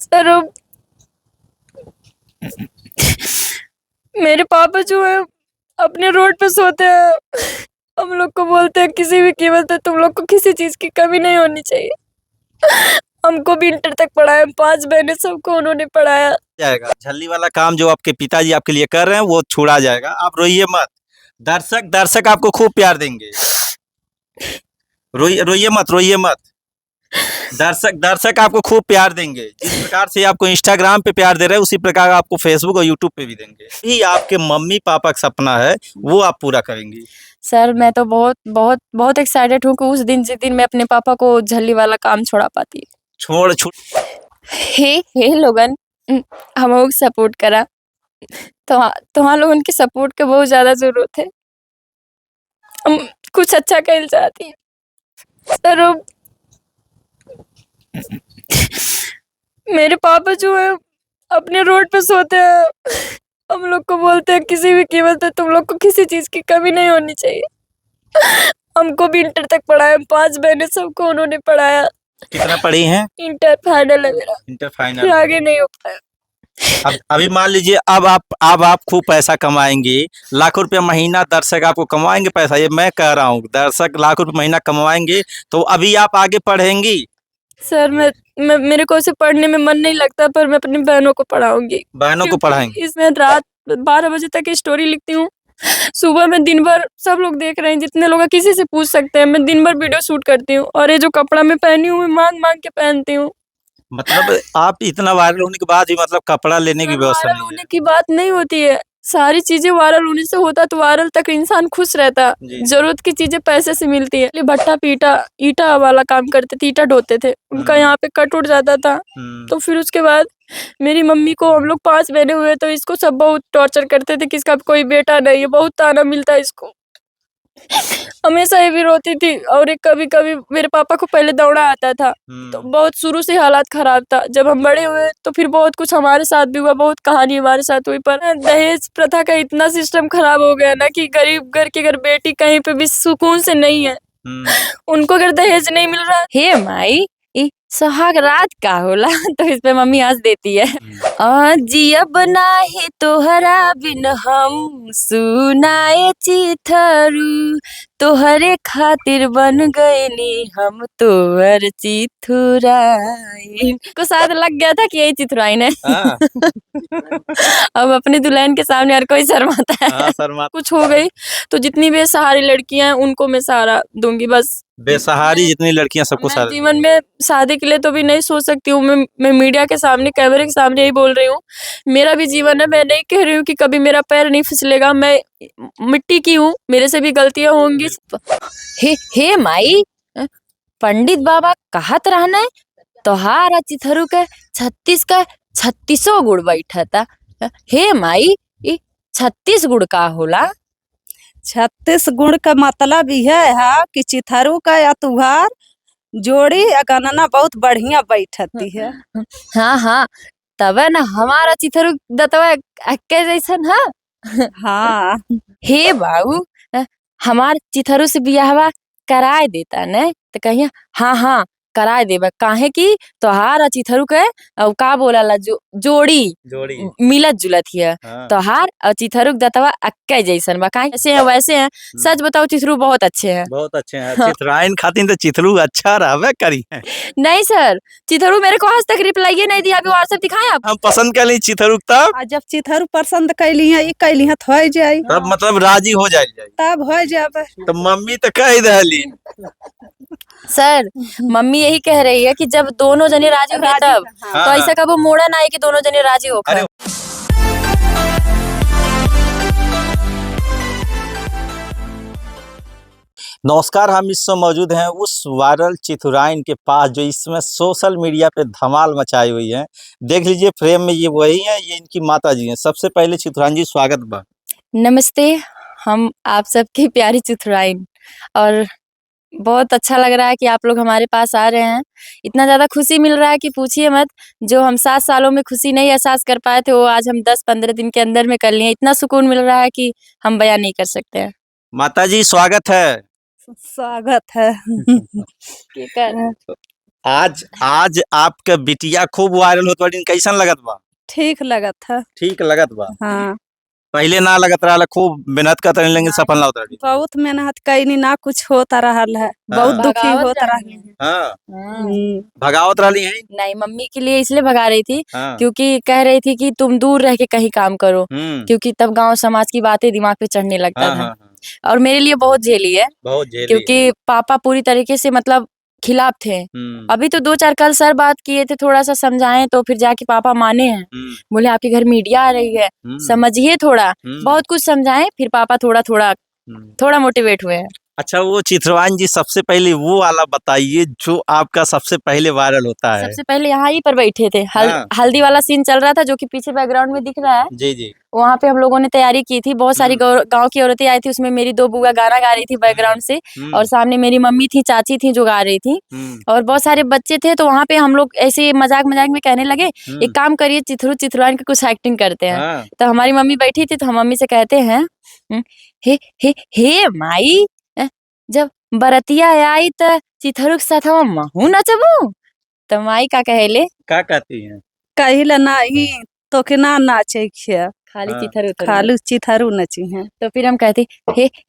Sir अब मेरे पापा जो है अपने रोड पे सोते हैं। हम लोग को बोलते हैं किसी भी कीमत पे तुम लोग को किसी चीज की कमी नहीं होनी चाहिए। हमको भी इंटर तक पढ़ाया, 5 बहनें, सबको उन्होंने पढ़ाया। जाएगा झल्ली वाला काम जो आपके पिताजी आपके लिए कर रहे हैं वो छुड़ा जाएगा। आप रोइए मत। दर्शक दर्शक आपको खूब प्यार देंगे। रोइए मत, रोइए मत। दर्शक दर्शक आपको खूब प्यार देंगे। जिस प्रकार से आपको इंस्टाग्राम पे प्यार दे रहे हैं उसी प्रकार आपको फेसबुक और यूट्यूब पे भी देंगे। ये आपके मम्मी पापा का सपना है, वो आप पूरा करेंगी। सर मैं तो बहुत बहुत बहुत एक्साइटेड हूँ कि उस दिन जिस दिन मैं अपने पापा को झल्ली वाला काम छोड़ा पाती। छोड़ छूट हे लोगन, हम लोग सपोर्ट करा तो हाँ लोगन की सपोर्ट के बहुत ज्यादा जरूरत है। हम कुछ अच्छा कहना चाहती हैं सर। अब मेरे पापा जो है अपने रोड पे सोते हैं। हम लोग को बोलते हैं किसी भी कीमत पे तुम लोग को किसी चीज की कमी नहीं होनी चाहिए। हमको भी इंटर तक पढ़ाया, 5 बहनें, सबको उन्होंने पढ़ाया। कितना पढ़ी हैं? इंटर फाइनल है मेरा, इंटर फिर फाइनल। आगे नहीं हो पाया। अब अभी मान लीजिए अब आप खूब पैसा कमाएंगे, लाखों रुपया महीना दर्शक आपको कमाएंगे पैसा। ये मैं कह रहा हूँ, दर्शक लाखों रुपया महीना कमाएंगे तो अभी आप आगे पढ़ेंगी। सर मैं मेरे को उसे पढ़ने में मन नहीं लगता, पर मैं अपनी बहनों को पढ़ाऊंगी। बहनों को पढ़ाएंगे। इसमें रात 12 बजे तक स्टोरी लिखती हूँ। सुबह में दिन भर सब लोग देख रहे हैं, जितने लोग हैं, किसी से पूछ सकते हैं। मैं दिन भर वीडियो शूट करती हूँ और ये जो कपड़ा मैं पहनी हूँ मांग मांग के पहनती हूँ। मतलब आप इतना वायरल होने के बाद भी मतलब कपड़ा लेने की व्यवस्था वायरल नहीं होने है। की बात नहीं होती है, सारी चीजें वायरल होने से होता तो वायरल तक इंसान खुश रहता। जी। जरूरत की चीजें पैसे से मिलती है। भट्टा पीटा ईटा वाला काम करते थे, ईटा ढोते थे, उनका यहाँ पे कट उठ जाता था। तो फिर उसके बाद मेरी मम्मी को, हम लोग 5 बहने हुए तो इसको सब बहुत टॉर्चर करते थे कि इसका कोई बेटा नहीं है, बहुत ताना मिलता है इसको। हमेशा ये भी रोती थी। और एक कभी कभी मेरे पापा को पहले दौड़ा आता था, तो बहुत शुरू से हालात खराब था। जब हम बड़े हुए तो फिर बहुत कुछ हमारे साथ भी हुआ, बहुत कहानी हमारे साथ हुई। पर दहेज प्रथा का इतना सिस्टम खराब हो गया ना कि गरीब घर की अगर बेटी कहीं पे भी सुकून से नहीं है, उनको अगर दहेज नहीं मिल रहा, हे माई ई सुहाग रात का होला। तो इस पे मम्मी हंस देती है। जियब नाही तोहरा बिन हम सुनाए चिथरू, तोहरे खातिर बन गईली हम तोहर चिथुराइन। को शायद लग गया था कि यही चिथुराइन है। अब अपनी दुल्हन के सामने हर कोई शर्माता है। कुछ हो गई तो जितनी बेसहारी लड़कियां हैं उनको मैं सहारा दूंगी। बस बेसहारी जितनी लड़कियां सबको मैं जीवन में शादी के लिए तो भी नहीं सोच सकती हूँ। मैं मीडिया के सामने, कैमरे के सामने यही बोल रही हूँ, मेरा भी जीवन है। मैं नहीं कह रही हूँ कि कभी मेरा पैर नहीं फिसलेगा। मैं मिट्टी की हूँ, मेरे से भी गलतियां होंगी। हे माई, पंडित बाबा कहत रहना है तोहार चिथरू के 36 का 36 गुड़ बैठा था। हे माई, 36 गुड़ का होला? 36 गुण का मतलब यह है कि चिथरू का या तुहार जोड़ी गणना बहुत बढ़िया बैठती है। हाँ हाँ, तबे ना हमारा चिथरू दतवा अक्के जैसन है। हाँ हे बाबू, हमार चिथरू से बियाहवा कराए देता ने तो कहिया हाँ हाँ कराए देबा। काहे की तोहार चिथरू के का बोला जोड़ी मिलत जुलत है। तोहार और चिथरू दतवा अक्के जैसन बा। काहे ऐसे हैं वैसे हैं। सच बताओ चिथरू बहुत अच्छे हैं। बहुत अच्छे हैं। चिथराइन खातिर तो चिथरू अच्छा रहबे करी है। नहीं सर, चिथरू मेरे को आज तक रिप्लाई नहीं दिया। अभी व्हाट्सएप दिखाएं आप। हम पसंद कर ली चिथरू तब जब चिथरू पसंद कैली है कैली है हो जाई, तब मतलब राजी हो जाए तब हो जाबे। तो मम्मी तो कह दहली। सर मम्मी यही कह रही है कि जब दोनों जने राजी हुए तब। तो ऐसा कब मोड़ा ना है कि दोनों जने राजी होकर। नमस्कार, हम इस समय मौजूद हैं उस वायरल चिथुराइन के पास जो इसमें सोशल मीडिया पे धमाल मचाई हुई है। देख लीजिए फ्रेम में ये वही है, ये इनकी माता जी हैं। सबसे पहले चिथुराइन जी स्वागत बा। नमस्ते, हम आप सबकी प्यारी चिथुराइन। और बहुत अच्छा लग रहा है कि आप लोग हमारे पास आ रहे हैं। इतना ज़्यादा खुशी मिल रहा है कि पूछिए मत। जो हम 7 सालों में खुशी नहीं एहसास कर पाए थे वो आज हम 10-15 दिन के अंदर में कर लिए। इतना सुकून मिल रहा है कि हम बयान नहीं कर सकते हैं। माता जी स्वागत है। स्वागत है। ठीक है। आज आज आपका बिटिया खूब वायरल होत बाड़ी, कैसन लगत बा? ठीक लगत था। ठीक लगत बा। हाँ, पहले ना लगत रहा खूब मेहनत करत रही लेकिन सफल ना होत रही। बहुत मेहनत कैनी ना कुछ होता रहल है, बहुत हाँ। दुखी भगावत होत रहनी रही। हाँ, हम्म, भगावत रही है। नहीं, मम्मी के लिए इसलिए भगा रही थी हाँ। क्योंकि कह रही थी कि तुम दूर रह के कहीं काम करो, क्योंकि तब गांव समाज की बातें दिमाग पे चढ़ने लगता हाँ, था। हाँ, हाँ। और मेरे लिए बहुत झेली है बहुत झेली है। क्योंकि पापा पूरी तरीके से मतलब खिलाफ थे। हम्म, अभी तो 2-4 कल सर बात किए थे, थोड़ा-सा समझाएँ तो फिर जाके पापा माने हैं। हम्म, बोले आपके घर मीडिया आ रही है, हम्म, समझिए थोड़ा। हम्म, बहुत कुछ समझाएँ, फिर पापा थोड़ा-थोड़ा हम्म। थोड़ा मोटिवेट हुए हैं। अच्छा, वो चित्रवान जी सबसे पहले वो वाला बताइए जो आपका सबसे पहले वायरल होता है। सबसे पहले यहाँ ही पर बैठे थे। हाँ। हल्दी वाला सीन चल रहा था जो कि पीछे बैकग्राउंड में दिख रहा है। जी, जी। वहाँ पे हम लोगों ने तैयारी की थी। बहुत सारी गाँव की औरतें आई थी, उसमें मेरी 2 बुआ गाना गा रही थी बैकग्राउंड से और सामने मेरी मम्मी थी, चाची थी जो गा रही थी और बहुत सारे बच्चे थे। तो वहाँ पे हम लोग ऐसे मजाक-मजाक में कहने लगे, एक काम करिए चिथरू-चिथरुआइन की कुछ एक्टिंग करते हैं। हाँ। तो हमारी मम्मी बैठी थी तो हम मम्मी से कहते हैं हे हे हे माई जब बरतिया आई त चिथरू के साथवा महू नचबू? तो माई का कहेले क्या कहती हैं? कहिला नाही तो के ना नाचे खिया, खाली हाँ। चिथरू उथरू। खालू चिथारू नची है। तो फिर हम कहते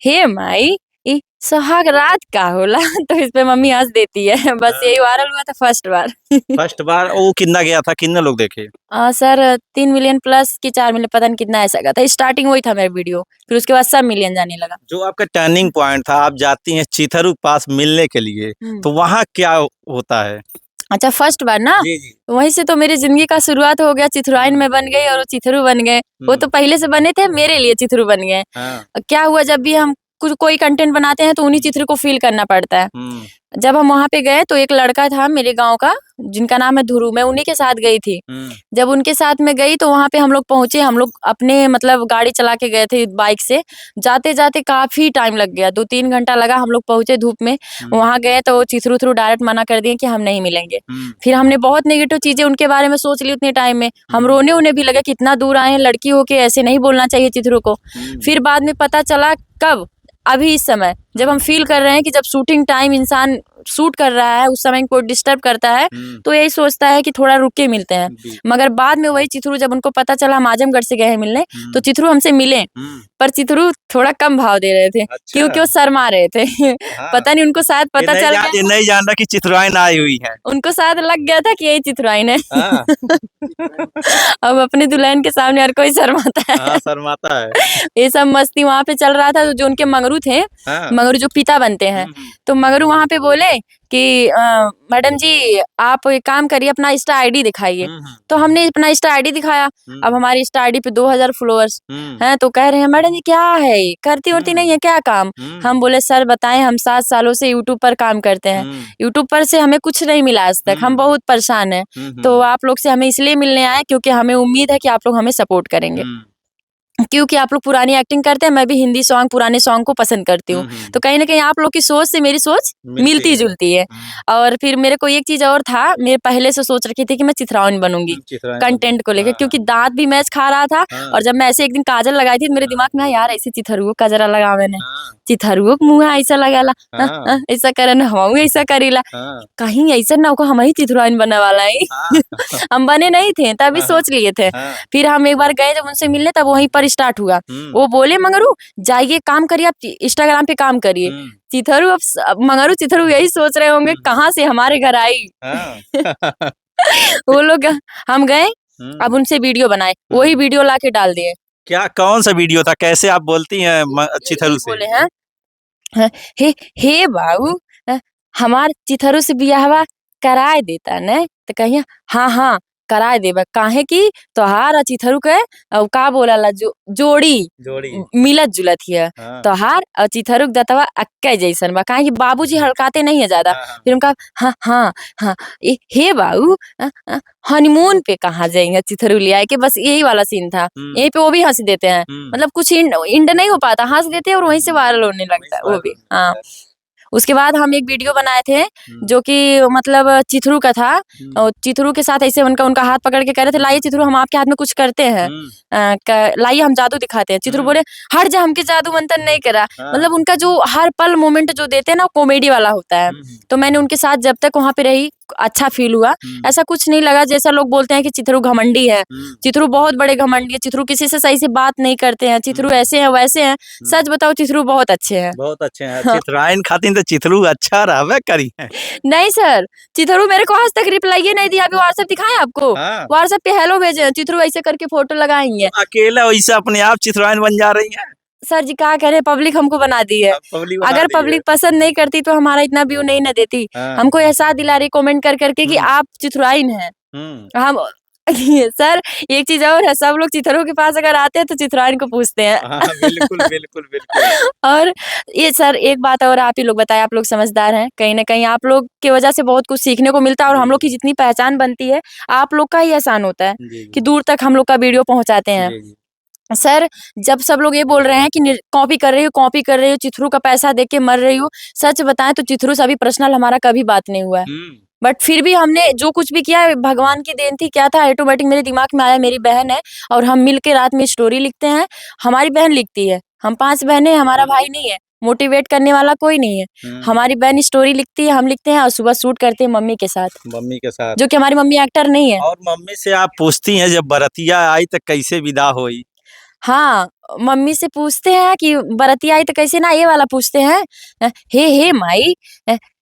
हे माई ई सुहाग रात का होला तो इस पे मम्मी हंस देती है। बस यही वायरल हुआ था फर्स्ट बार। फर्स्ट बार वो कितना गया था, कितने लोग देखे? सर 3 मिलियन प्लस की 4 मिलियन पता नहीं कितना ऐसा गया था। स्टार्टिंग वही था मेरा वीडियो, फिर उसके बाद सब मिलियन जाने लगा। जो आपका टर्निंग पॉइंट था, आप जाती हैं चिथरू पास मिलने के लिए, तो वहाँ क्या होता है? अच्छा, फर्स्ट बार ना जी, जी। वहीं से तो मेरी जिंदगी का शुरुआत हो गया। चिथरुआइन में बन गई और वो चिथरू बन गए। वो तो पहले से बने थे, मेरे लिए चिथरू बन गए। हाँ। क्या हुआ, जब भी हम कोई कंटेंट बनाते हैं तो उन्हीं चित्र को फील करना पड़ता है। हम्म, जब हम वहाँ पे गए तो एक लड़का था मेरे गाँव का जिनका नाम है ध्रुव, मैं उन्हीं के साथ गई थी। जब उनके साथ में गई तो वहाँ पे हम लोग पहुँचे, हम लोग अपने मतलब गाड़ी चला के गए थे बाइक से। जाते-जाते काफ़ी टाइम लग गया, 2-3 घंटा लगा। हम लोग पहुँचे धूप में, वहाँ गए तो चिथरू-उथरू डायरेक्ट मना कर दिए कि हम नहीं मिलेंगे। फिर हमने बहुत नेगेटिव चीज़ें उनके बारे में सोच ली उतने टाइम में। हम रोने-वोने भी लगे कि इतना दूर आए हैं, लड़की हो के ऐसे नहीं बोलना चाहिए चिथरू को। फिर बाद में पता चला कब, अभी इस समय जब हम फील कर रहे हैं कि जब शूटिंग टाइम इंसान शूट कर रहा है उस समय कोई डिस्टर्ब करता है तो यही सोचता है कि थोड़ा रुक के मिलते हैं। मगर बाद में वही चिथरू, जब उनको पता चला हम आजमगढ़ से गए हैं मिलने, तो चिथरू हमसे मिले, पर चिथरू थोड़ा कम भाव दे रहे थे। अच्छा। क्योंकि वो शर्मा रहे थे। हाँ। पता नहीं उनको शायद पता चल ये गया, नहीं जान रहा कि चित्रवाइन आई हुई है। उनको शायद लग गया था कि यही चिथरुआइन है। हाँ। अब अपने दुल्हन के सामने हर कोई शर्माता है। हाँ, शर्माता है। ये सब मस्ती वहाँ पे चल रहा था। तो जो उनके मंगरू थे, हाँ। मंगरू जो पिता बनते हैं, तो मंगरू वहाँ पे बोले कि मैडम जी आप एक काम करिए, अपना इंस्टा आईडी दिखाइए। तो हमने अपना इंस्टा आईडी दिखाया। अब हमारी इंस्टा आईडी पे 2000 फॉलोअर्स हैं। तो कह रहे हैं मैडम जी क्या है ये? करती उरती नहीं है क्या काम? हम बोले सर बताएं, हम 7 सालों से यूट्यूब पर काम करते हैं। यूट्यूब पर से हमें कुछ नहीं मिला आज तक, हम बहुत परेशान हैं। तो आप लोग से हमें इसलिए मिलने आए क्योंकि हमें उम्मीद है कि आप लोग हमें सपोर्ट करेंगे। क्योंकि आप लोग पुरानी एक्टिंग करते हैं, मैं भी हिंदी सॉन्ग, पुराने सॉन्ग को पसंद करती हूँ। तो कहीं न कहीं आप लोग की सोच से मेरी सोच मिलती-जुलती है। और फिर मेरे को एक चीज़ और था, मैं पहले से सोच रखी थी कि मैं चिथरुआइन बनूँगी, कंटेंट को लेके, क्योंकि दाँत भी मैच खा रहा था। और जब मैं ऐसे एक दिन काजल लगाई थी तो मेरे दिमाग में आया यार ऐसे चिथरुओ कजरा लगा मैंने, चिथरुओ के मुँह ऐसा लगाला, ऐसा करन हमहू ऐसा करीला, कहीं ऐसा ना हो हम ही चिथरुआइन बनने वाला है। हम बने नहीं थे, तभी सोच लिए थे। फिर हम एक बार गए जब उनसे मिलने, तब वहीं पर स्टार्ट हुआ। वो बोले मंगरू जाइए काम करिए, आप इंस्टाग्राम पे काम करिए। चिथरू अब मंगरू चिथरू यही सोच रहे होंगे कहाँ से हमारे घर आई। वो लोग, हम गए, अब उनसे वीडियो बनाए, वही वीडियो ला के डाल दिए। क्या, कौन सा वीडियो था? कैसे आप बोलती हैं चिथरू से? बोले हैं हे बाबू हमार चिथरू से बियाहवा कराए देता ने? तो कहिए हाँ कराए देबा, काहे की तोहार और चिथरू के का बोला जोड़ी मिलत जुलत हिय। तोहार और चिथरू के दतवा अक्के जैसन बा, काहे की बाबूजी हड़काते नहीं है ज्यादा। फिर उनका हाँ हे बाबू हनीमून पे कहाँ जाएंगे चिथरू ले आए के, बस यही वाला सीन था। यहीं पे वो भी हंस देते हैं, मतलब कुछ इंड नहीं हो पाता, हंस देते हैं और वहीं से वायरल होने लगता है वो भी। हाँ, उसके बाद हम एक वीडियो बनाए थे जो कि मतलब चिथरू का था। और चिथरू के साथ ऐसे उनका हाथ पकड़ के कह रहे थे लाइए चिथरू हम आपके हाथ में कुछ करते हैं, लाइए हम जादू दिखाते हैं। चिथरू बोले हट जा, हमके जादू मंतन नहीं करा। मतलब उनका जो हर पल मोमेंट जो देते हैं ना, कॉमेडी वाला होता है। तो मैंने उनके साथ जब तक वहाँ पे रही अच्छा फील हुआ। ऐसा कुछ नहीं लगा जैसा लोग बोलते हैं कि चिथरू घमंडी है। चिथरू बहुत बड़े घमंडी है। चिथरू किसी से सही से बात नहीं करते हैं। चिथरू ऐसे हैं वैसे हैं। सच बताओ चिथरू बहुत अच्छे हैं। बहुत अच्छे हैं। हाँ। चिथराइन खातिर तो चिथरू अच्छा रहबे करी है। नहीं सर, चिथरू मेरे को आज तक रिप्लाई नहीं दिया। अभी व्हाट्सएप दिखाएं आपको? हाँ। व्हाट्सएप पे हेलो भेजे हैं। चिथरू ऐसे करके फोटो लगाएंगे। अकेला वैसे अपने आप चिथराइन बन जा रही है। सर जी क्या करें, पब्लिक हमको बना दी है। पब्लिक बना अगर दी है। पब्लिक पसंद नहीं करती तो हमारा इतना व्यू नहीं न देती। हाँ। हमको एहसास दिला रही कमेंट कर करके कि आप चिथराइन हैं। हम सर एक चीज और है, सब लोग चिथरों के पास अगर आते हैं तो चिथराइन को पूछते हैं। हाँ, बिल्कुल बिल्कुल बिल्कुल। और ये सर एक बात और आप ही लोग बताएं, आप लोग समझदार हैं, कहीं ना कहीं आप लोग की वजह से बहुत कुछ सीखने को मिलता है। और हम लोग की जितनी पहचान बनती है आप लोग का ही एहसान होता है जी, कि दूर तक हम लोग का वीडियो पहुंचाते हैं। जी, जी। सर जब सब लोग ये बोल रहे हैं कि कॉपी कर रही हो, चिथरू का पैसा देके के मर रही हो, सच बताएं तो चिथरू से अभी पर्सनल हमारा कभी बात नहीं हुआ है। बट फिर भी हमने जो कुछ भी किया है भगवान की देन थी। क्या था, ऑटोमेटिक मेरे दिमाग में आया, मेरी बहन है और हम मिल के रात में स्टोरी लिखते हैं। हमारी बहन लिखती है, हम 5 बहनें, हमारा भाई नहीं है, मोटिवेट करने वाला कोई नहीं है। हमारी बहन स्टोरी लिखती है, हम लिखते हैं और सुबह शूट करते हैं मम्मी के साथ, जो कि हमारी मम्मी एक्टर नहीं है। और मम्मी से आप पूछती हैं जब बरतिया आई तो कैसे विदा हुई? हाँ, मम्मी से पूछते हैं कि बरतिया आई तो कैसे ना, ये वाला पूछते हैं, हे माई,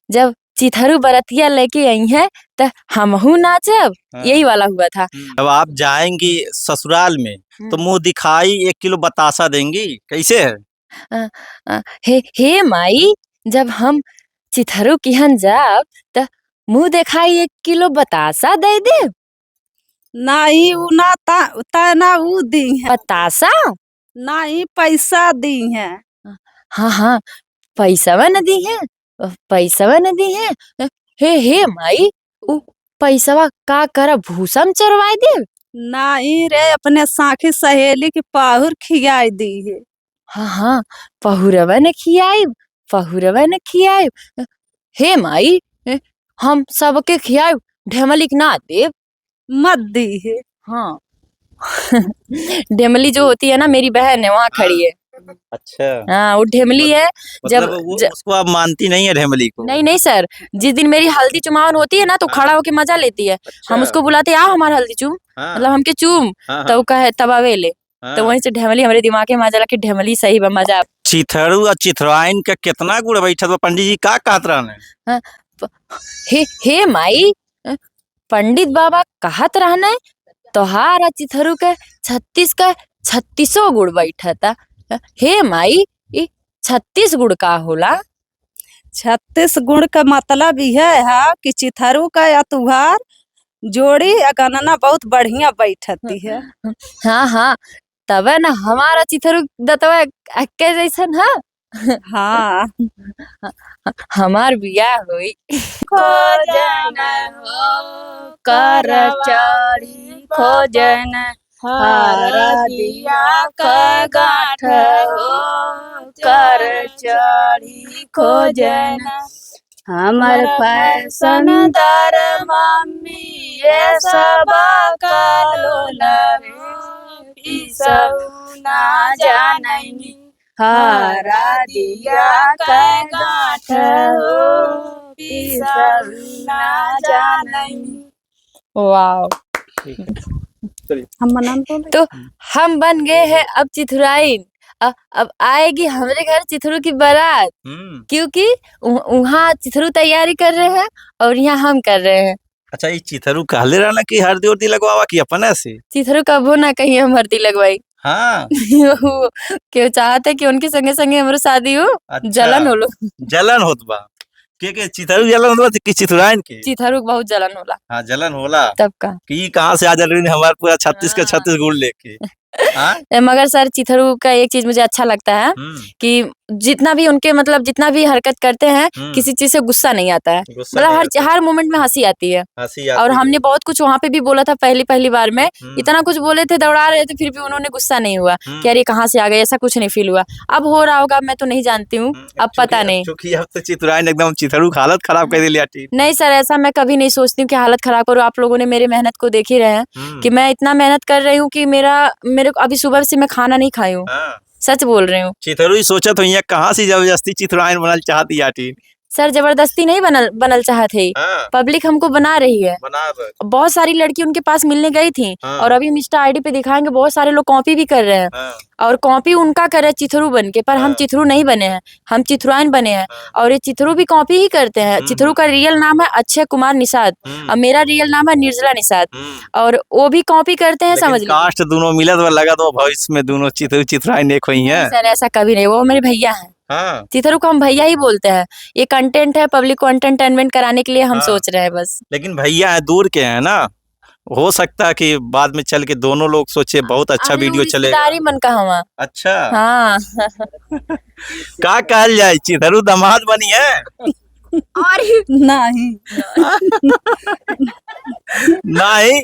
जब चिथरू बरतिया लेके आई है तो हमहू नाचब। हाँ। यही वाला हुआ था। जब आप जाएंगी ससुराल में तो मुंह दिखाई 1 किलो बतासा देंगी, कैसे है? हे माई, जब हम चिथरू किहन जाब तो मुंह दिखाई 1 किलो बतासा दे दे। नहीं उ ना तना उ दी है, बतासा? नहीं पैसा दी है। हाँ, पैसावा न दी है, पैसावा न दी है। हे माई, उ पैसावा का कर भूसा में चरवाए दे? नहीं रे, अपने साखी सहेली की पाहुर खियाई दी है। हाँ, पहुरवा न खियाई, पहुरवा न खियाई। हे माई, हम सबके खियाई, ढेमली के ना देव? मत दी है। हाँ। ढेमली जो होती है ना, मेरी बहन है वहाँ खड़ी है। अच्छा। हाँ, वो ढेमली है। मतलब वो उसको आप मानती नहीं है ढेमली को? नहीं सर, जिस दिन मेरी हल्दी चुमावन होती है ना तो खड़ा होके मजा लेती है। हम उसको बुलाते हैं, आओ हमारा हल्दी चूम, मतलब हमके चूम, तो कहे तबावे ले। तो वहीं से ढेमली हमारे दिमाग में मजा लगे, ढेमली सही बा मजा। चिथरू और चिथराइन का कितना गुड़ बैठा था पंडित जी, का कहत रहने? हे माई, पंडित बाबा कहत रहने तोहार चिथरू के 36 का 36 गुड़ बैठा था। हे माई, 36 गुड़ का होला? 36 गुण का मतलब यह है कि चिथरू का या तुहार जोड़ी गणना बहुत बढ़िया बैठती है। हाँ, तबे ना हमारा चिथरू दतवा अक्के जैसन है। हाँ। हमार बियाह हुई खोजन हो कर चढ़ी, खोजन हर दिया का गाठ हो कर चढ़ी, खोजन हमर फैशन दर मम्मी ये सब ई सब ना जानैनी, हरा दिया का गाठ हो ई सब ना जानैनी। वाओ। हम मनन बोले तो हम बन गए हैं अब चिथुराइन। अब आएगी हमारे घर चिथरू की बारात, क्योंकि वहाँ चिथरू तैयारी कर रहे हैं और यहाँ हम कर रहे हैं। अच्छा, ये चिथरू कहले रहना कि हल्दी उर्दी लगवावा की अपने से? चिथरू कबो ना कहीं हम हल्दी लगवाई। हाँ। क्यों चाहते कि उनके संगे संगे हमारी शादी हो। अच्छा। जलन होलो। जलन होत बा के चिथरू जलन होत बा कि चिथुराइन के? चिथरू बहुत जलन होला। हाँ, जलन होला तब का कि कहाँ से आ जा रही हमारे पूरा 36 के 36 गुड़ लेके। मगर सर चिथरू का एक चीज मुझे अच्छा लगता है कि जितना भी उनके मतलब जितना भी हरकत करते हैं किसी चीज से गुस्सा नहीं आता है, मतलब हर मोमेंट में हंसी आती है। और हमने बहुत कुछ वहाँ पे भी बोला था पहली बार में, इतना कुछ बोले थे, दौड़ा रहे थे, फिर भी उन्होंने गुस्सा नहीं हुआ कि अरे कहाँ से आ गए, ऐसा कुछ नहीं फील हुआ। अब हो रहा होगा, मैं तो नहीं जानती हूँ, अब पता नहीं। अब तो चिथुराइन एकदम चिथरू की हालत खराब कर दिया। नहीं सर, ऐसा मैं कभी नहीं सोचती हूँ कि हालत खराब करूँ। आप लोगों ने मेरी मेहनत को देख ही रहे हैं कि मैं इतना मेहनत कर रही हूँ कि मेरे को अभी सुबह से मैं खाना नहीं खाई हूँ। सच बोल रही हूँ। चिथरू ही सोचा तो यहाँ कहाँ से जबरदस्ती चिथुराइन बनल चाहती आटी। सर जबरदस्ती नहीं बनल चाहत है, हाँ, पब्लिक हमको बना रही है। बना रहे। बहुत सारी लड़की उनके पास मिलने गई थी हाँ। और अभी हम इंस्टा आईडी पे दिखाएंगे, बहुत सारे लोग कॉपी भी कर रहे हैं हाँ, और कॉपी उनका कर रहे हैं चिथरू बन के, पर हम हाँ। चिथरू नहीं बने हैं, हम चिथरुआइन बने हैं। हाँ। और ये चिथरू भी कॉपी ही करते हैं। चिथरू का रियल नाम है अक्षय कुमार निषाद और मेरा रियल नाम है निर्जला निषाद, और वो भी कॉपी करते हैं, समझ लीजिए। कास्ट दोनों मिलत हुआ लगा तो भविष्य में दोनों चिथराइन एक हुई है। सर ऐसा कभी नहीं, वो मेरे भैया हैं। हाँ, चिथरू को हम भैया ही बोलते हैं। ये कंटेंट है, पब्लिक को एंटरटेनमेंट कराने के लिए हम हाँ। सोच रहे हैं बस। लेकिन भैया है दूर के हैं ना, हो सकता है कि बाद में चल के दोनों लोग सोचे बहुत अच्छा अरे वीडियो वो चलेगा। रिश्तेदारी मन का हवा। अच्छा, हाँ का कहल जाए, चिथरू दामाद बनी है? और नहीं। नहीं,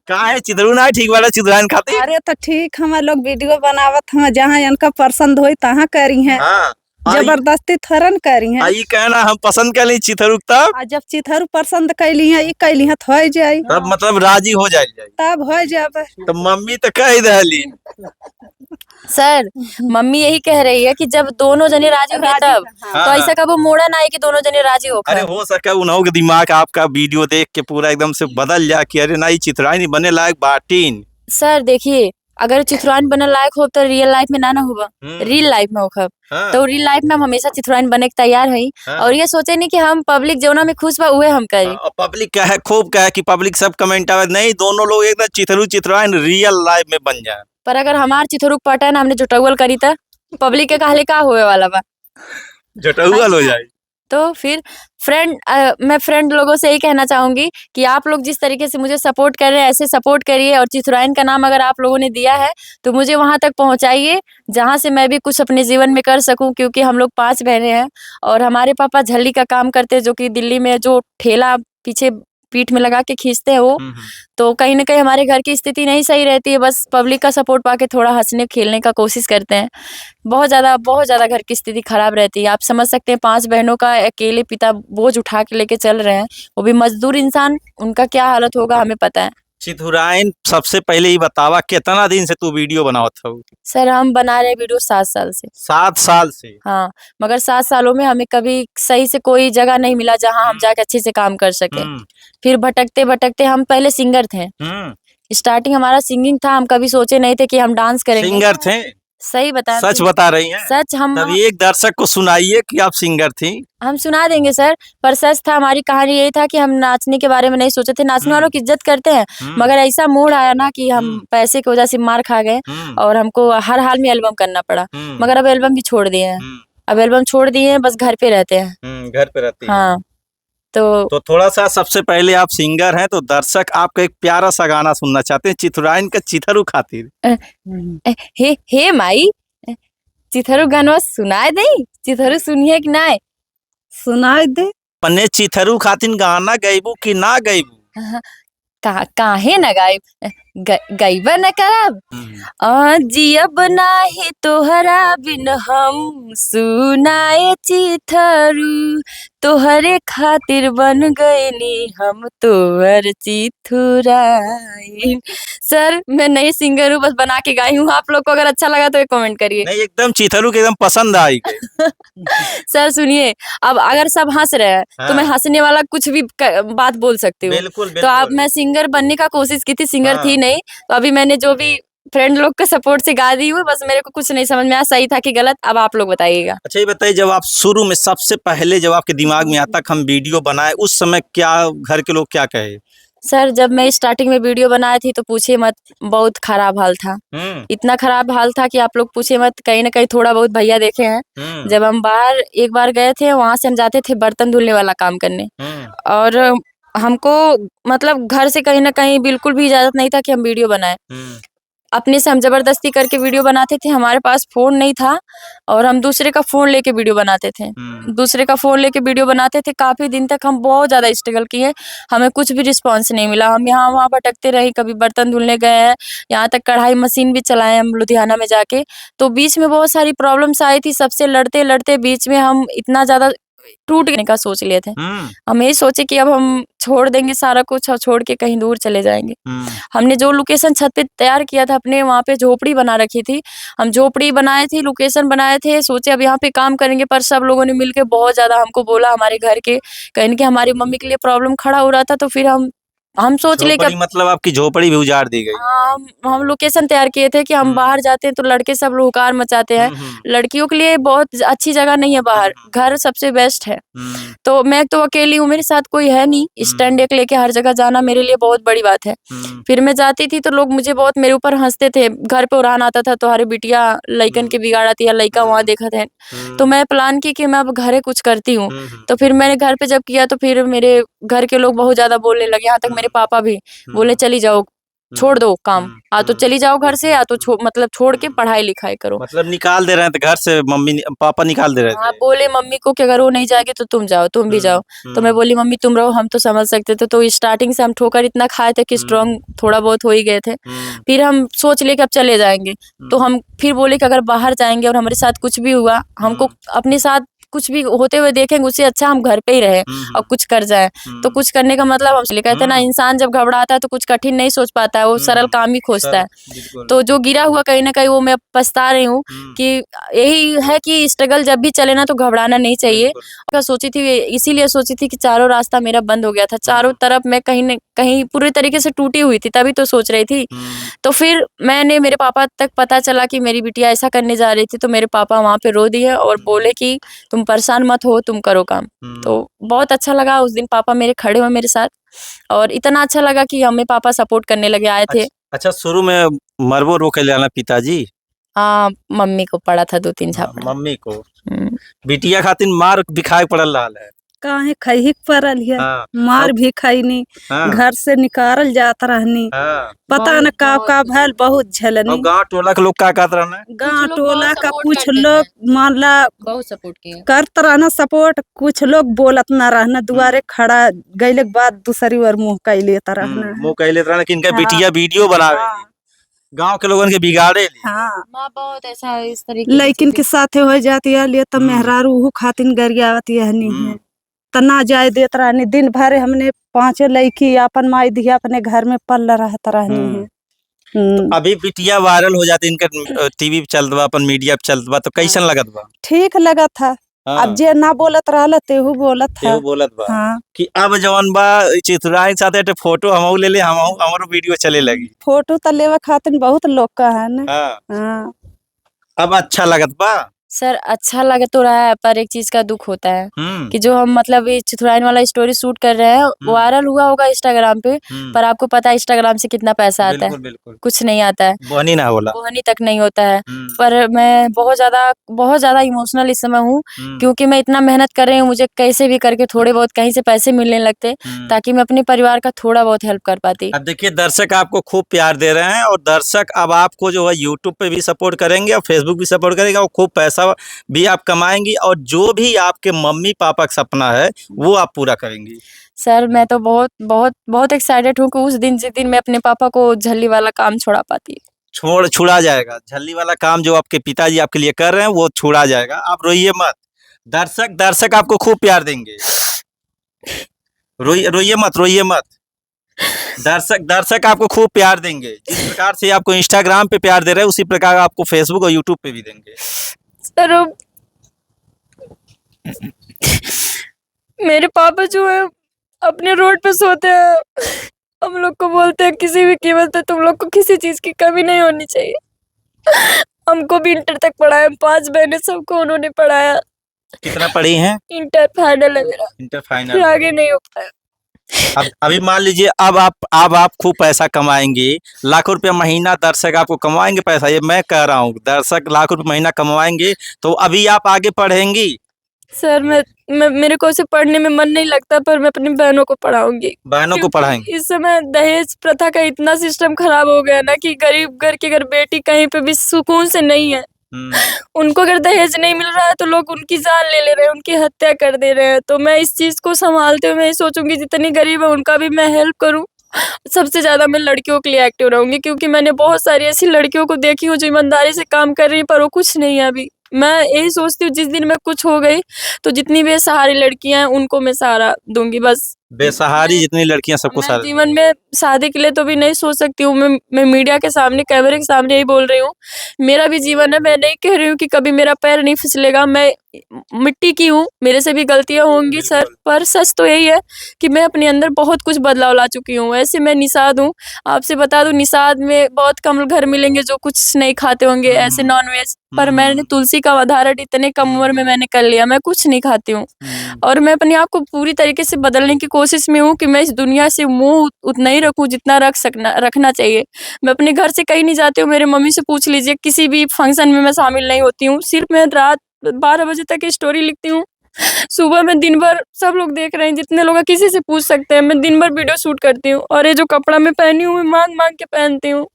का है चिथरू ना ठीक वाला चिथराइन खातिर? अरे तो ठीक, हम लोग वीडियो बनावत हम, जहाँ इनका पसंद होई तहाँ करी हैं, हाँ, जबरदस्ती थरन करी हैं। आई कहना हम पसंद कर ली चिथरू तब आ जब चिथरू पसंद कैली है, कैली है तो हो जाई, तब मतलब राजी हो जाए। तब हो जाबे। तो मम्मी तो कह दहली। सर मम्मी यही कह रही है कि जब दोनों जने राजी हुए तब, हाँ, तो ऐसा कब मोड़ा ना है कि दोनों जने राजी अरे होकर। हो सके उन्हों के दिमाग आपका वीडियो देख के पूरा एकदम से बदल जाए कि अरे नहीं चिथराई नहीं बने लायक बाटीन। सर देखिए, अगर चिथुराइन बनने लायक हो तो रियल लाइफ में ना होगा, रियल लाइफ में होगा। हाँ, तो रियल लाइफ में हम हमेशा चिथुराइन बने के तैयार है। हाँ। और ये सोचे नहीं कि हम पब्लिक जोना में खुश बा उहे हम करी। और पब्लिक का है खूब का है कि पब्लिक सब कमेंट आवे नहीं दोनों लोग एकदम चिथरू चिथराइन रियल लाइफ में बन जाए। पर अगर हमार चिथुरुक पटन हमने जुटौल करी त पब्लिक के कहले का होए वाला बा। जटौअल हो जाए। तो फिर मैं फ्रेंड लोगों से यही कहना चाहूंगी कि आप लोग जिस तरीके से मुझे सपोर्ट कर रहे हैं ऐसे सपोर्ट करिए, और चिथुराइन का नाम अगर आप लोगों ने दिया है तो मुझे वहां तक पहुंचाइए जहां से मैं भी कुछ अपने जीवन में कर सकूं, क्योंकि हम लोग 5 बहनें हैं और हमारे पापा झल्ली का काम करते हैं, जो कि दिल्ली में जो ठेला पीछे पीठ में लगा के खींचते हैं वो। तो कहीं ना कहीं हमारे घर की स्थिति नहीं सही रहती है, बस पब्लिक का सपोर्ट पाके थोड़ा हंसने खेलने का कोशिश करते हैं। बहुत ज़्यादा घर की स्थिति खराब रहती है, आप समझ सकते हैं। 5 बहनों का अकेले पिता बोझ उठा के लेके चल रहे हैं, वो भी मजदूर इंसान, उनका क्या हालत होगा हमें पता है। चिथुराइन सबसे पहले ही बतावा कितना दिन से तू वीडियो बनावत हो? सर हम बना रहे वीडियो 7 साल से। 7 साल से? हाँ, मगर 7 सालों में हमें कभी सही से कोई जगह नहीं मिला जहाँ हम जाके अच्छे से काम कर सके। फिर भटकते भटकते हम पहले सिंगर थे, स्टार्टिंग हमारा सिंगिंग था। हम कभी सोचे नहीं थे कि हम डांस करेंगे। सिंगर थे? सही बता, सच बता रही हैं? सच। हम तब एक दर्शक को सुनाइए कि आप सिंगर थी। हम सुना देंगे सर, पर सच था। हमारी कहानी यही था कि हम नाचने के बारे में नहीं सोचे थे। नाचने वालों की इज्जत करते हैं, मगर ऐसा मूड आया ना कि हम पैसे की वजह से मार खा गए और हमको हर हाल में एल्बम करना पड़ा। मगर अब एल्बम भी छोड़ दिए हैं, अब एल्बम छोड़ दिए हैं, बस घर पे रहते हैं। घर पे रहते हैं। हाँ, तो थोड़ा सा सबसे पहले आप सिंगर हैं तो दर्शक आपका एक प्यारा सा गाना सुनना चाहते हैं चिथुराइन का चिथरू खातिर। हे माई, चिथरू गाना सुनाए दे, चिथरू सुनिए कि ना सुनाई दे। पन्ने चिथरू खातिर गाना गईबू कि ना गईबू? काहे न गायब, गईब न करब। जियब नाही तोहरा बिन हम, सुनाए चिथरू तोहरे खातिर बन गईली हम तोहर चिथुराइन। सर मैं नई सिंगर हूँ, बस बना के गाई हूँ। आप लोग को अगर अच्छा लगा तो एक कमेंट करिए। नहीं एकदम चिथरू के एकदम पसंद आई। सर सुनिए, अब अगर सब हंस रहे हैं तो मैं हंसने वाला कुछ भी बात बोल सकती हूँ। बिल्कुल, तो आप, मैं सिंगर बनने का कोशिश की थी, सिंगर थी नहीं। तो अभी मैंने जो भी फ्रेंड लोग के सपोर्ट से गा दी हुई, बस मेरे को कुछ नहीं समझ में आया सही था कि गलत। अब आप लोग बताइएगा। अच्छा ये बताइए, जब आप शुरू में सबसे पहले जब आपके दिमाग में आता हम वीडियो बनाए, उस समय क्या घर के लोग क्या कहे? सर जब मैं स्टार्टिंग में वीडियो बनाई थी तो पूछे मत, बहुत खराब हाल था। इतना खराब हाल था कि आप लोग पूछे मत। कहीं ना कहीं थोड़ा बहुत भैया देखे हैं। जब हम बाहर एक बार गए थे, वहां से हम जाते थे बर्तन धुलने वाला काम करने, और हमको मतलब घर से कहीं ना कहीं बिल्कुल भी इजाजत नहीं था कि हम वीडियो बनाए। अपने से हम जबरदस्ती करके वीडियो बनाते थे। हमारे पास फोन नहीं था और हम दूसरे का फोन लेके वीडियो बनाते थे। दूसरे का फोन लेके वीडियो बनाते थे। काफी दिन तक हम बहुत ज्यादा स्ट्रगल किए, हमें कुछ भी रिस्पांस नहीं मिला। हम यहाँ वहाँ भटकते रहे, कभी बर्तन धुलने गए हैं, यहाँ तक कढ़ाई मशीन भी चलाए हम लुधियाना में जाके। तो बीच में बहुत सारी प्रॉब्लम्स आई थी। सबसे लड़ते लड़ते बीच में हम इतना ज्यादा टूटने का सोच लिए थे। हम यही सोचे कि अब हम छोड़ देंगे सारा कुछ और छोड़ के कहीं दूर चले जाएंगे। हमने जो लोकेशन छत पे तैयार किया था अपने, वहाँ पे झोपड़ी बना रखी थी। हम झोपड़ी बनाए थे, लोकेशन बनाए थे, सोचे अब यहाँ पे काम करेंगे, पर सब लोगों ने मिलके बहुत ज्यादा हमको बोला, हमारे घर के कहीं कि हमारी मम्मी के लिए प्रॉब्लम खड़ा हो रहा था। तो फिर हम सोच ले कि मतलब आपकी झोपड़ी भी उजाड़ दी गई। हाँ, हम लोकेशन तैयार किए थे कि हम बाहर जाते हैं तो लड़के सब लोग हुकार मचाते हैं। लड़कियों के लिए बहुत अच्छी जगह नहीं है बाहर, घर सबसे बेस्ट है। तो मैं तो अकेली हूँ, मेरे साथ कोई है नहीं, स्टैंड एक लेके हर जगह जाना मेरे लिए बहुत बड़ी बात है। फिर मैं जाती थी तो लोग मुझे बहुत मेरे ऊपर हंसते थे। घर पे उड़ान आता था तो हरे बिटिया लइकन के बिगाड़ आती है, लइका वहाँ देखा थे। तो मैं प्लान की कि मैं अब घरे कुछ करती हूँ। तो फिर मैंने घर पे जब किया तो फिर मेरे घर के लोग बहुत ज्यादा बोलने लगे, यहाँ तक मेरे पापा भी बोले चली जाओ, छोड़ दो काम, तो चली जाओ घर से, या तो मतलब छोड़ के पढ़ाई लिखाई करो। मतलब निकाल दे रहे हैं तो घर से पापा निकाल दे रहे थे। हाँ, बोले मम्मी को कि अगर वो नहीं जाएगी तो तुम जाओ, तुम भी जाओ। तो मैं बोली मम्मी तुम रहो, हम तो समझ सकते थे। तो स्टार्टिंग से हम ठोकर इतना खाए थे कि स्ट्रांग थोड़ा बहुत हो ही गए थे। फिर हम सोच लिए कि अब चले जाएंगे। तो हम फिर बोले कि अगर बाहर जाएंगे और हमारे साथ कुछ भी हुआ, हमको अपने साथ कुछ भी होते हुए देखेंगे, उससे अच्छा हम घर पे ही रहे और कुछ कर जाए। तो कुछ करने का मतलब हम इसलिए कहते हैं ना, इंसान जब घबराता है तो कुछ कठिन नहीं सोच पाता है, वो सरल काम ही खोजता है। तो जो गिरा हुआ कहीं ना कहीं वो मैं पछता रही हूँ कि यही है कि स्ट्रगल जब भी चले ना तो घबराना नहीं चाहिए। सोची थी, इसीलिए सोची थी कि चारों रास्ता मेरा बंद हो गया था, चारों तरफ मैं कहीं न कहीं पूरी तरीके से टूटी हुई थी, तभी तो सोच रही थी। तो फिर मैंने, मेरे पापा तक पता चला कि मेरी बिटिया ऐसा करने जा रही थी, तो मेरे पापा वहाँ पे रो दिए और बोले कि तुम परेशान मत हो, तुम करो काम। तो बहुत अच्छा लगा उस दिन, पापा मेरे खड़े हुए मेरे साथ, और इतना अच्छा लगा कि हमें पापा सपोर्ट करने लगे, आए थे। अच्छा, शुरू में मरबो रोके लाना पिताजी? हाँ, मम्मी को पड़ा था 2-3 झापड़। मम्मी को बिटिया खातिर मार भी खाए पड़ल रहा है। काहे खही पड़ल है, हाँ। मार भी खैनी, हाँ। घर से निकाल जात रहनी, हाँ। पता न का भैल, बहुत और झलनी। गांव टोला के लोग क्या कहते रहना? गाँव टोला का कुछ लोग मान ला बहुत सपोर्ट किए, करत रहना सपोर्ट, कुछ लोग बोलत ना रहना, दुआरे खड़ा गईले के बाद दूसरी बार मुंह कई लेता रहना। मुंह कह लेते रहना कि इनका हाँ। बिटिया वीडियो बनावे, गांव के लोगन के बिगाड़े ली। हाँ, माँ बहुत ऐसा इस तरीके लेकिन के साथे हो जाती है लिए तो मेहरारू खातिन गरियावती है नहीं है, तना जाए देत रहनी। दिन भर हमने 5 लड़की अपन माई दिया अपने घर में पल रहता रहनी है। तो अभी बिटिया वायरल हो जाती, इनका टीवी पे चलत बा, अपन मीडिया पे चलत बा, तो कैसन लगत बा? ठीक लगा था। हाँ। अब जे ना बोलत रहला तेहू बोलत था। तेहू बोलत बा। हाँ। कि अब जवन बा चितुराई साथे एक फोटो हमहू ले ले, हमरो वीडियो चले लगी। फोटो तो लेवा खातिर बहुत लोग का है ना। हाँ। हाँ। अब अच्छा लगत बा? सर अच्छा लग तो रहा है, पर एक चीज का दुख होता है कि जो हम मतलब ये चिथुराइन वाला स्टोरी शूट कर रहे हैं, वायरल हुआ होगा इंस्टाग्राम पे, पर आपको पता है इंस्टाग्राम से कितना पैसा आता है? बिल्कुल। कुछ नहीं आता है, बोहनी ना होला, बोहनी तक नहीं होता है। पर मैं बहुत ज्यादा इमोशनल इस समय हूँ, क्योंकि मैं इतना मेहनत कर रही हूँ, मुझे कैसे भी करके थोड़े बहुत कहीं से पैसे मिलने लगते, ताकि मैं अपने परिवार का थोड़ा बहुत हेल्प कर पाती। अब देखिए दर्शक आपको खूब प्यार दे रहे हैं, और दर्शक अब आपको जो है यूट्यूब पे भी सपोर्ट करेंगे और फेसबुक भी सपोर्ट करेगा, और खूब पैसा भी आप कमाएंगी, और जो भी आपके मम्मी पापा का सपना है वो आप पूरा करेंगी। सर मैं तो बहुत बहुत बहुत एक्साइटेड हूँ कि उस दिन जिस दिन मैं अपने पापा को झल्ली वाला काम छोड़ा पाती। छुड़ा जाएगा, झल्ली वाला काम जो आपके पिताजी आपके लिए कर रहे हैं वो छुड़ा जाएगा, आप रोइए मत। दर्शक आपको खूब प्यार देंगे, रोइए मत। दर्शक आपको खूब प्यार देंगे, जिस प्रकार से आपको इंस्टाग्राम पे प्यार दे रहे हैं उसी प्रकार आपको फेसबुक और यूट्यूब पे भी देंगे। सर मेरे पापा जो है अपने रोड पे सोते हैं, हम लोग को बोलते हैं किसी भी कीमत पे तुम लोग को किसी चीज की कमी नहीं होनी चाहिए। हमको भी इंटर तक पढ़ाया, 5 बहनें, सबको उन्होंने पढ़ाया। कितना पढ़ी हैं? इंटर फाइनल है मेरा, इंटर फाइनल, फिर आगे नहीं हो पाया। अब अभी मान लीजिए अब आप खूब पैसा कमाएंगे, लाखों रुपया महीना दर्शक आपको कमाएंगे पैसा, ये मैं कह रहा हूँ, दर्शक लाखों रुपया महीना कमाएंगे, तो अभी आप आगे पढ़ेंगी? सर मेरे को उसे पढ़ने में मन नहीं लगता, पर मैं अपनी बहनों को पढ़ाऊंगी। बहनों को पढ़ाएंगे? इस समय दहेज प्रथा का इतना सिस्टम खराब हो गया ना कि गरीब घर की अगर बेटी कहीं पे भी सुकून से नहीं है, उनको अगर दहेज नहीं मिल रहा है तो लोग उनकी जान ले रहे हैं, उनकी हत्या कर दे रहे हैं। तो मैं इस चीज को संभालते हुए मैं सोचूंगी जितनी गरीब है उनका भी मैं हेल्प करूं। सबसे ज्यादा मैं लड़कियों के लिए एक्टिव रहूंगी, क्योंकि मैंने बहुत सारी ऐसी लड़कियों को देखी हूँ जो ईमानदारी से काम कर रही है, पर वो कुछ नहीं है अभी। मैं यही सोचती हूँ जिस दिन मैं कुछ हो गई तो जितनी बेसहारी लड़कियां हैं उनको मैं सहारा दूंगी बस। बेसहारी जितनी लड़कियां सबको मैं सारा जीवन में शादी के लिए तो भी नहीं सोच सकती हूँ। मैं मीडिया के सामने, कैमरे के सामने यही बोल रही हूँ, मेरा भी जीवन है। मैं नहीं कह रही हूँ कि कभी मेरा पैर नहीं फिसलेगा। मैं मिट्टी की हूँ, मेरे से भी गलतियां होंगी सर, बिल्कुल। पर सच तो यही है कि मैं अपने अंदर बहुत कुछ बदलाव ला चुकी हूँ। ऐसे मैं निषाद हूँ, आपसे बता दूं, निषाद में बहुत कम घर मिलेंगे जो कुछ नहीं खाते होंगे ऐसे नॉन वेज, पर मैंने तुलसी का धारण इतने कम उम्र में मैंने कर लिया। मैं कुछ नहीं खाती हूँ और मैं अपने आप को पूरी तरीके से बदलने की कोशिश में हूँ कि मैं इस दुनिया से मुँह उतना ही रखूँ जितना रखना चाहिए। मैं अपने घर से कहीं नहीं जाती हूँ। मेरे मम्मी से पूछ लीजिए, किसी भी फंक्शन में मैं शामिल नहीं होती हूँ। सिर्फ मैं रात 12 बजे तक की स्टोरी लिखती हूँ। सुबह में दिन भर, सब लोग देख रहे हैं, जितने लोग हैं, किसी से पूछ सकते हैं, मैं दिन भर वीडियो शूट करती हूँ और ये जो कपड़ा मैं पहनी हूँ मैं मांग के पहनती हूँ।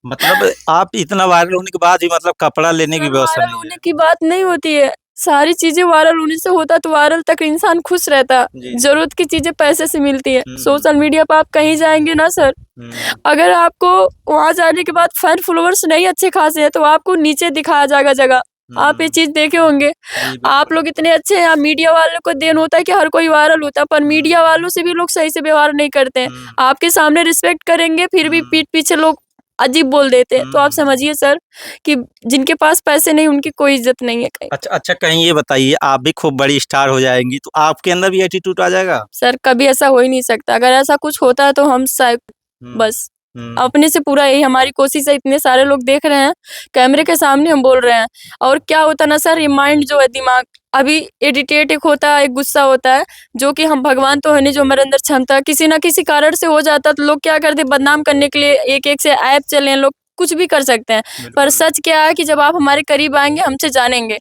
मतलब आप इतना वायरल होने के बाद भी मतलब कपड़ा लेने की सर, व्यवस्था वायरल नहीं होने है। की बात नहीं होती है। सारी चीजें वायरल होने से होता तो वायरल तक इंसान खुश रहता। जी। जरूरत की चीजें पैसे से मिलती है। हम्म। सोशल मीडिया पर आप कहीं जाएंगे ना सर, अगर आपको वहां जाने के बाद फैन फॉलोअर्स नहीं अच्छे खासे हैं तो आपको नीचे दिखाया जाएगा जगह। आप ये चीज देखे होंगे। आप लोग इतने अच्छे हैं, मीडिया वालों को देन होता है कि हर कोई वायरल होता है, पर मीडिया वालों से भी लोग सही से व्यवहार नहीं करते हैं। आपके सामने रिस्पेक्ट करेंगे फिर भी पीठ पीछे लोग अजीब बोल देते हैं। तो आप समझिए सर कि जिनके पास पैसे नहीं उनकी कोई इज्जत नहीं है कहीं। अच्छा अच्छा, कहीं ये बताइए, आप भी खूब बड़ी स्टार हो जाएंगी तो आपके अंदर भी एटीट्यूड आ जाएगा? सर कभी ऐसा हो ही नहीं सकता। अगर ऐसा कुछ होता है तो हम शायद बस अपने से पूरा यही हमारी कोशिश है। इतने सारे लोग देख रहे हैं, कैमरे के सामने हम बोल रहे हैं। और क्या होता ना सर, ये माइंड जो है, दिमाग अभी इरिटेट एक होता है, एक गुस्सा होता है, जो कि हम भगवान तो है नहीं जो हमारे अंदर क्षमता किसी ना किसी कारण से हो जाता है। तो लोग क्या करते हैं, बदनाम करने के लिए एक एक से ऐप चले हैं, लोग कुछ भी कर सकते हैं। पर सच क्या है कि जब आप हमारे करीब आएंगे, हमसे जानेंगे,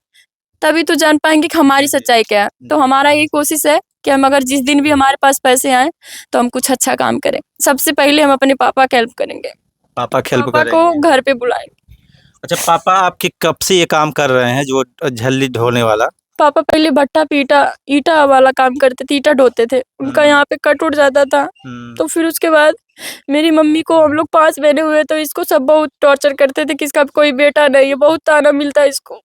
तभी तो जान पाएंगे कि हमारी सच्चाई क्या है। तो हमारा यही कोशिश है कि हम अगर जिस दिन भी हमारे पास पैसे आए तो हम कुछ अच्छा काम करें। सबसे पहले हम अपने पापा का हेल्प करेंगे, पापा हेल्प पापा करेंगे। को घर पे बुलाएंगे। अच्छा, पापा आपके कब से ये काम कर रहे हैं जो झल्ली ढोने वाला? पापा पहले भट्टा पीटा ईटा वाला काम करते थे, ईटा ढोते थे। उनका यहाँ पे कट उठ जाता था। तो फिर उसके बाद मेरी मम्मी को, हम लोग 5 बहनें हुए तो इसको सब बहुत टॉर्चर करते थे कि इसका कोई बेटा नहीं है, बहुत ताना मिलता है इसको।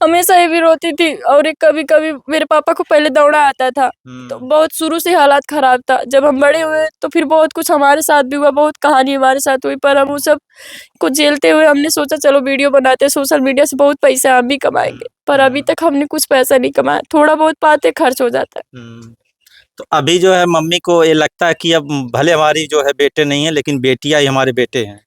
हमेशा ये भी रोती थी। और एक कभी कभी मेरे पापा को पहले दौड़ा आता था, तो बहुत शुरू से हालात खराब था। जब हम बड़े हुए तो फिर बहुत कुछ हमारे साथ भी हुआ, बहुत कहानी हमारे साथ हुई, पर हम वो सब को झेलते हुए हमने सोचा चलो वीडियो बनाते हैं, सोशल मीडिया से बहुत पैसा हम भी कमाएंगे। पर अभी तक हमने कुछ पैसा नहीं कमाया, थोड़ा बहुत पाते खर्च हो जाता है। तो अभी जो है मम्मी को ये लगता है कि अब भले हमारी जो है बेटे नहीं है लेकिन बेटियां ही हमारे बेटे हैं।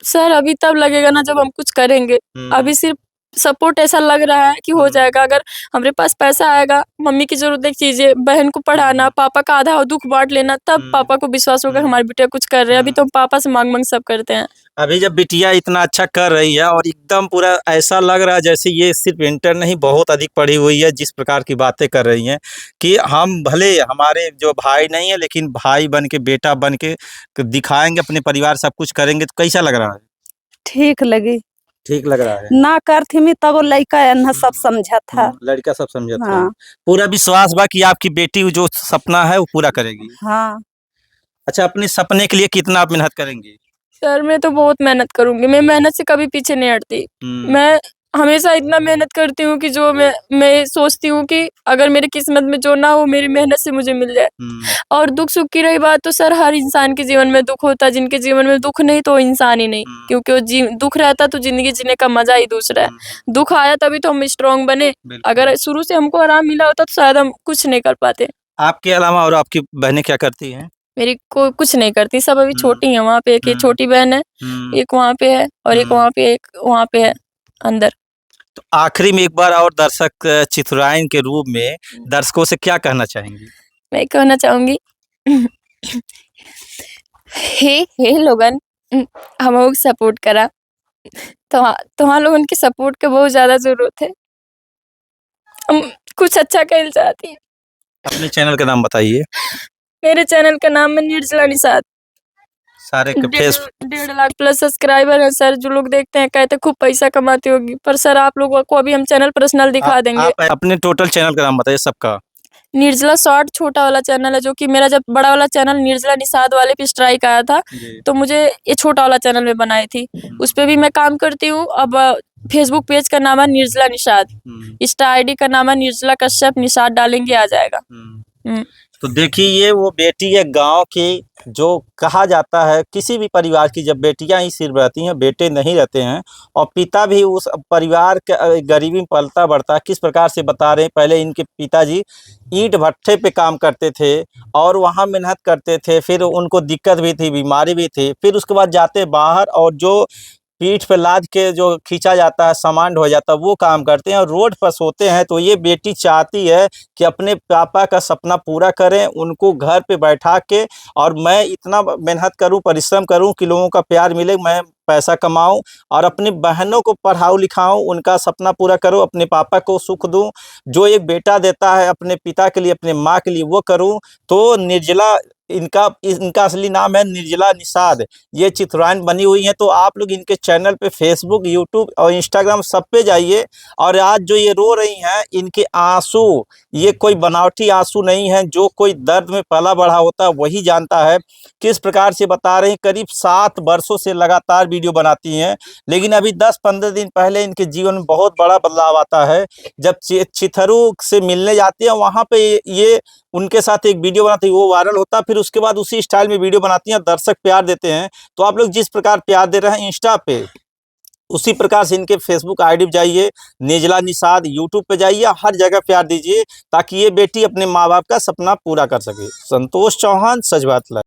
सर अभी तब लगेगा ना जब हम कुछ करेंगे। अभी सिर्फ सपोर्ट ऐसा लग रहा है कि हो जाएगा। अगर हमारे पास पैसा आएगा, मम्मी की जरूरत एक चीज है, बहन को पढ़ाना, पापा का आधा दुख बांट लेना, तब पापा को विश्वास होगा हमारे बेटे कुछ कर रहे हैं। अभी तो हम पापा से मांग मांग सब करते हैं। अभी जब बिटिया इतना अच्छा कर रही है और एकदम पूरा ऐसा लग रहा है जैसे ये सिर्फ इंटर नहीं बहुत अधिक पढ़ी हुई है, जिस प्रकार की बातें कर रही हैं कि हम भले हमारे जो भाई नहीं है लेकिन भाई बन के, बेटा बन के दिखाएंगे, अपने परिवार सब कुछ करेंगे, तो कैसा लग रहा है? ठीक लगी। ठीक लग रहा है। ना करती में तब लड़का एन्हा सब समझा था। लड़का सब समझा था। हाँ। पूरा विश्वास बा कि आपकी बेटी जो सपना है वो पूरा करेगी। हाँ। अच्छा, अपने सपने के लिए कितना आप मेहनत करेंगी? सर मैं तो बहुत मेहनत करूंगी। मैं मेहनत से कभी पीछे नहीं हटती। मैं हमेशा इतना मेहनत करती हूँ कि जो मैं सोचती हूँ कि अगर मेरी किस्मत में जो ना हो, मेरी मेहनत से मुझे मिल जाए। और दुख सुख की रही बात, तो सर हर इंसान के जीवन में दुख होता है। जिनके जीवन में दुख नहीं तो वो इंसान ही नहीं, क्योंकि वो दुख रहता तो जिंदगी जीने का मजा ही दूसरा है। दुख आया तभी तो हम स्ट्रांग बने। अगर शुरू से हमको आराम मिला होता तो शायद हम कुछ नहीं कर पाते। आपके अलावा और आपकी बहनें क्या करती हैं? मेरी को कुछ नहीं करती, सब अभी छोटी हैं। वहाँ पे एक ये छोटी बहन है, एक वहाँ पे है और एक वहाँ पे, एक वहाँ पे है अंदर। तो आखिरी में एक बार और दर्शक चितुराइन के रूप में दर्शकों से क्या कहना चाहेंगी? मैं कहना चाहूंगी हे लोगन, हम लोग सपोर्ट करा तो हाँ लोगन की सपोर्ट के बहुत ज्यादा जरूरत है। हम कुछ अच्छा कहना चाहती है। अपने चैनल का नाम बताइए। मेरे चैनल का नाम है निर्जला निषाद। सारे 1.5 लाख प्लस सब्सक्राइबर है सर। जो लोग देखते हैं कहते खूब पैसा कमाती होगी, पर सर आप लोगों को अभी हम चैनल पर्सनल दिखा देंगे। आप अपने टोटल चैनल का नाम बताइए सबका। निर्जला शॉर्ट छोटा वाला चैनल है, जो कि मेरा जब बड़ा वाला चैनल निर्जला निषाद वाले पे स्ट्राइक आया था तो मुझे ये छोटा वाला चैनल में बनाई थी। उस पे भी मैं काम करती हूँ। अब फेसबुक पेज का नाम है निर्जला निषाद, इंस्टा आईडी का नाम है निर्जला कश्यप निषाद, डालेंगे आ जाएगा। तो देखिए ये वो बेटी है गांव की, जो कहा जाता है किसी भी परिवार की जब बेटियां ही सिर्फ रहती हैं, बेटे नहीं रहते हैं, और पिता भी उस परिवार के गरीबी में पलता बढ़ता, किस प्रकार से बता रहे हैं। पहले इनके पिताजी ईंट भट्ठे पे काम करते थे और वहाँ मेहनत करते थे, फिर उनको दिक्कत भी थी, बीमारी भी थी, फिर उसके बाद जाते बाहर और जो पीठ पे लाद के जो खींचा जाता है, सामान ढो जाता है, वो काम करते हैं और रोड पर सोते हैं। तो ये बेटी चाहती है कि अपने पापा का सपना पूरा करें, उनको घर पे बैठा के, और मैं इतना मेहनत करूं, परिश्रम करूं कि लोगों का प्यार मिले, मैं पैसा कमाऊं और अपनी बहनों को पढ़ाऊं लिखाऊं, उनका सपना पूरा करूं, अपने पापा को सुख दूं, जो एक बेटा देता है अपने पिता के लिए, अपने माँ के लिए, वो करूं। तो निर्जला इनका असली नाम है निर्जला निषाद। ये चित्रहाइन बनी हुई है। तो आप लोग इनके चैनल पे फेसबुक, यूट्यूब और इंस्टाग्राम सब पे जाइए। और आज जो ये रो रही हैं, इनके आंसू ये कोई बनावटी आंसू नहीं है, जो कोई दर्द में पला बढ़ा होता है वही जानता है। किस प्रकार से बता रहे हैं, करीब 7 वर्षों से लगातार वीडियो बनाती हैं, लेकिन अभी 10-15 दिन पहले इनके जीवन में बहुत बड़ा बदलाव आता है। जब चिथरू से मिलने जाती है, वहाँ पे ये उनके साथ एक वीडियो बनाती है, वो वायरल होता है, फिर उसके बाद उसी स्टाइल में वीडियो बनाती हैं, दर्शक प्यार देते हैं। तो आप लोग जिस प्रकार प्यार दे रहे हैं इंस्टा पे, उसी प्रकार से इनके फेसबुक आईडी पे जाइए, निर्जला निषाद, यूट्यूब पे जाइए, हर जगह प्यार दीजिए, ताकि ये बेटी अपने माँ बाप का सपना पूरा कर सके। संतोष चौहान, सच बात लाइव।